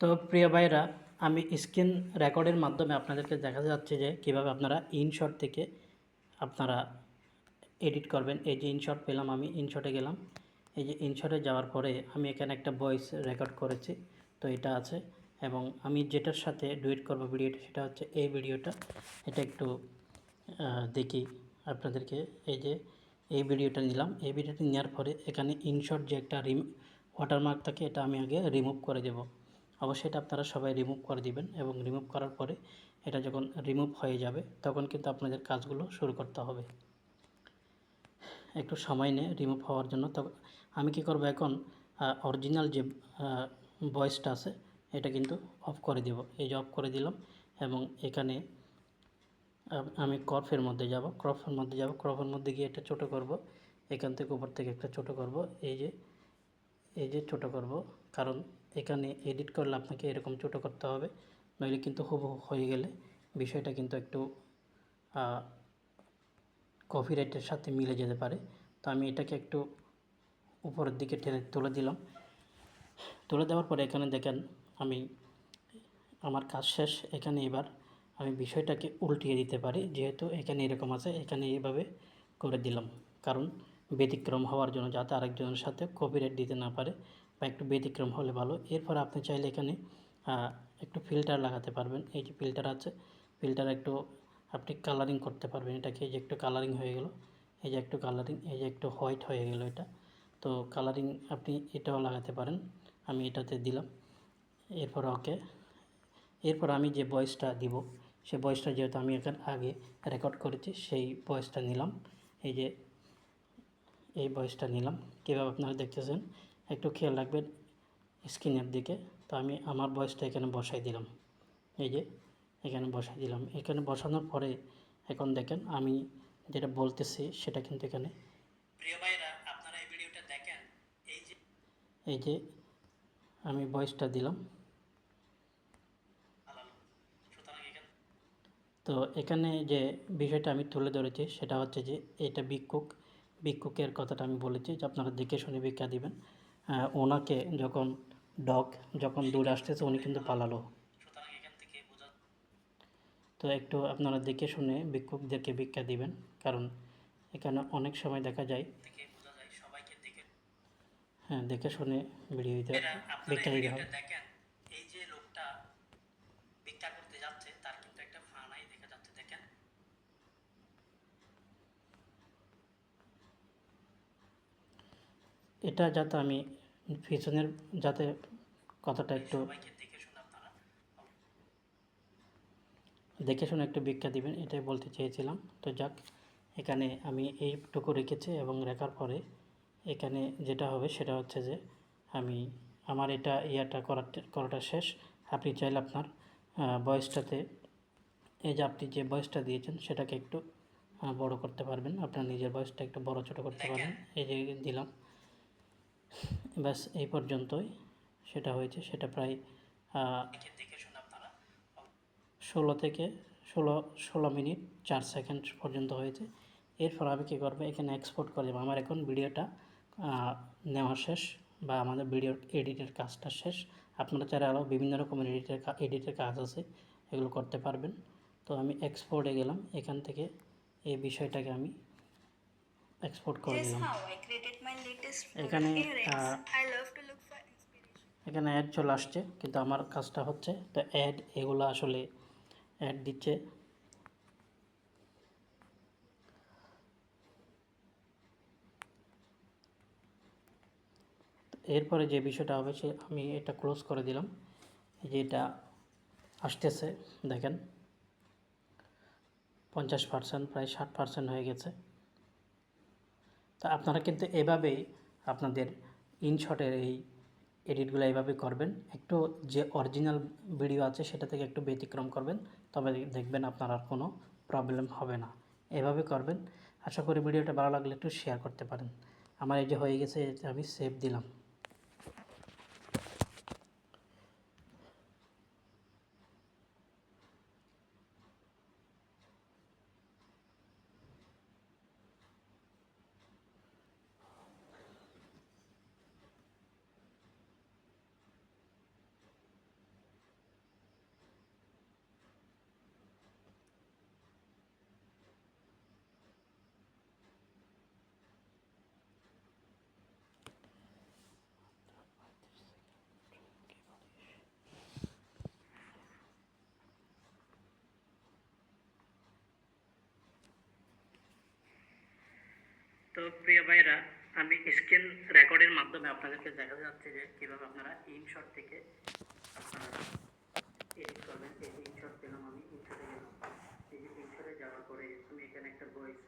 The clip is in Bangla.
তো প্রিয় ভাইরা, আমি স্ক্রিন রেকর্ডের মাধ্যমে আপনাদেরকে দেখা যাচ্ছে যে কীভাবে আপনারা ইনশট থেকে আপনারা এডিট করবেন। এই যে ইনশট পেলাম, আমি ইনশটে গেলাম। এই যে ইনশটে যাওয়ার পরে আমি এখানে একটা ভয়েস রেকর্ড করেছি, তো এটা আছে। এবং আমি যেটার সাথে ডুয়েট করবো ভিডিওটা, সেটা হচ্ছে এই ভিডিওটা। এটা একটু দেখি আপনাদেরকে। এই যে এই ভিডিওটা নিলাম, এই ভিডিওটা নেওয়ার পরে এখানে ইনশট যে একটা ওয়াটারমার্ক থাকে, এটা আমি আগে রিমুভ করে দেব। অবশ্যই এটা আপনারা সবাই রিমুভ করে দিবেন, এবং রিমুভ করার পরে এটা যখন রিমুভ হয়ে যাবে তখন কিন্তু আপনাদের কাজগুলো শুরু করতে হবে। একটু সময় নেয় রিমুভ হওয়ার জন্য। তবে আমি কি করব, এখন অরিজিনাল যে ভয়েসটা আছে এটা কিন্তু অফ করে দেব। এই যে অফ করে দিলাম, এবং এখানে আমি ক্রপের মধ্যে যাব। ক্রপের মধ্যে গিয়ে এটা ছোটো করব। এখান থেকে উপর থেকে একটা ছোটো করব। এই যে ছোটো করব, কারণ এখানে এডিট করলে আপনাকে এরকম ছোটো করতে হবে, নইলে কিন্তু হুবহু হয়ে গেলে বিষয়টা কিন্তু একটু কপিরাইটের সাথে মিলে যেতে পারে। তো আমি এটাকে একটু উপরের দিকে টেনে তুলে দিলাম। তুলে দেওয়ার পরে এখানে দেখেন আমি আমার কাজ শেষ। এখানে এবার আমি বিষয়টাকে উল্টিয়ে দিতে পারি, যেহেতু এখানে এরকম আছে, এখানে এইভাবে করে দিলাম, কারণ ব্যতিক্রম হওয়ার জন্য, যাতে আরেকজনের সাথে কপিরাইট দিতে না পারে, বা একটু ব্যতিক্রম হলে ভালো। এরপর আপনি চাইলে এখানে একটু ফিল্টার লাগাতে পারবেন। এই যে ফিল্টার আছে, ফিল্টার একটু আপনি কালারিং করতে পারবেন এটাকে। এই যে একটু কালারিং হয়ে গেল, এই যে একটু কালারিং, এই যে একটু হোয়াইট হয়ে গেল এটা। তো কালারিং আপনি এটাও লাগাতে পারেন, আমি এটাতে দিলাম। এরপর ওকে, এরপর আমি যে ভয়েসটা দিব, সেই ভয়েসটা যেহেতু আমি এখানে আগে রেকর্ড করেছি, সেই ভয়েসটা নিলাম। এই যে এই ভয়েসটা নিলাম, কীভাবে আপনারা দেখতেছেন একটু খেয়াল রাখবেন স্ক্রিনের দিকে। তো আমি আমার ভয়েসটা এখানে বসাই দিলাম। এই যে এখানে বসাই দিলাম। এখানে বসানোর পরে এখন দেখেন আমি যেটা বলতেছি সেটা কিন্তু এখানে, প্রিয় ভাইরা আপনারা এই ভিডিওটা দেখেন। এই যে আমি ভয়েসটা দিলাম। তো এখানে যে বিষয়টা আমি তুলে ধরেছি সেটা হচ্ছে যে এটা ভিক্ষুকের কথাটা আমি বলেছি যে আপনারা দেখে শুনে ভিক্ষা দিবেন। ওনাকে যখন দূরে আসতেছে উনি কিন্তু পালালো। তো একটু আপনারা দেখে শুনে ভিক্ষুকদেরকে ভিক্ষা দিবেন, কারণ এখানে অনেক সময় দেখা যায়, হ্যাঁ, দেখে শুনে ভিক্ষা দিতে হবে। এই যে লোকটা ভিক্ষা করতে যাচ্ছে, তার কিন্তু একটা ফানাই দেখা যাচ্ছে, দেখেন। এটা যাতে আমি পিছনের যাতে কথাটা একটু দেখে শুনে একটু ভিক্ষা দিবেন, এটাই বলতে চেয়েছিলাম। তো যাক, এখানে আমি এইটুকু রেখেছি, এবং রেখার পরে এখানে যেটা হবে সেটা হচ্ছে যে আমি আমার এটা করাটা শেষ। আপনি চাইলে আপনার ভয়েসটাতে, এই যে আপনি যে ভয়েসটা দিয়েছেন সেটাকে একটু বড় করতে পারবেন, আপনার নিজের ভয়েসটা একটু বড় ছোটো করতে পারবেন। এই যে দিলাম, ব্যাস এই পর্যন্তই। সেটা হয়েছে, সেটা প্রায় 16 থেকে 16 মিনিট 4 সেকেন্ড পর্যন্ত হয়েছে। এরপর আমি কী করবো, এখানে এক্সপোর্ট করে দেবো। আমার এখন ভিডিওটা নেওয়া শেষ, বা আমাদের ভিডিওর এডিটের কাজটা শেষ। আপনারা চাইলে আরও বিভিন্ন রকমের এডিটের কাজ আছে, এগুলো করতে পারবেন। তো আমি এক্সপোর্টে গেলাম, এখান থেকে এই বিষয়টাকে আমি এক্সপোর্ট করে দিলাম। এখানে এখানে অ্যাড চলে আসছে, কিন্তু আমার কাজটা হচ্ছে তো এগুলো আসলে অ্যাড দিচ্ছে। এরপরে যে বিষয়টা হবে সে আমি এটা ক্লোজ করে দিলাম। এই যে এটা আসতেছে, দেখেন 50%, প্রায় 60% হয়ে গেছে। তা আপনারা কিন্তু এভাবেই আপনাদের ইনশটের এই এডিটগুলো এইভাবে করবেন। একটু যে অরিজিনাল ভিডিও আছে সেটা থেকে একটু ব্যতিক্রম করবেন, তবে দেখবেন আপনার আর কোনো প্রবলেম হবে না। এভাবে করবেন। আশা করি ভিডিওটা ভালো লাগলে একটু শেয়ার করতে পারেন। আমার এই যে হয়ে গেছে, আমি সেভ দিলাম। তো প্রিয় ভাইরা, আমি স্ক্রিন রেকর্ডের মাধ্যমে আপনাদেরকে দেখাতে যাচ্ছে যে কীভাবে আপনারা ইনশট থেকে আপনারা এডিট করবেন। এই যে ইনশট পেলাম, আমি ইনশটে গেলাম। এই যে ইনশটে যাওয়ার পরে আমি এখানে একটা ভয়েস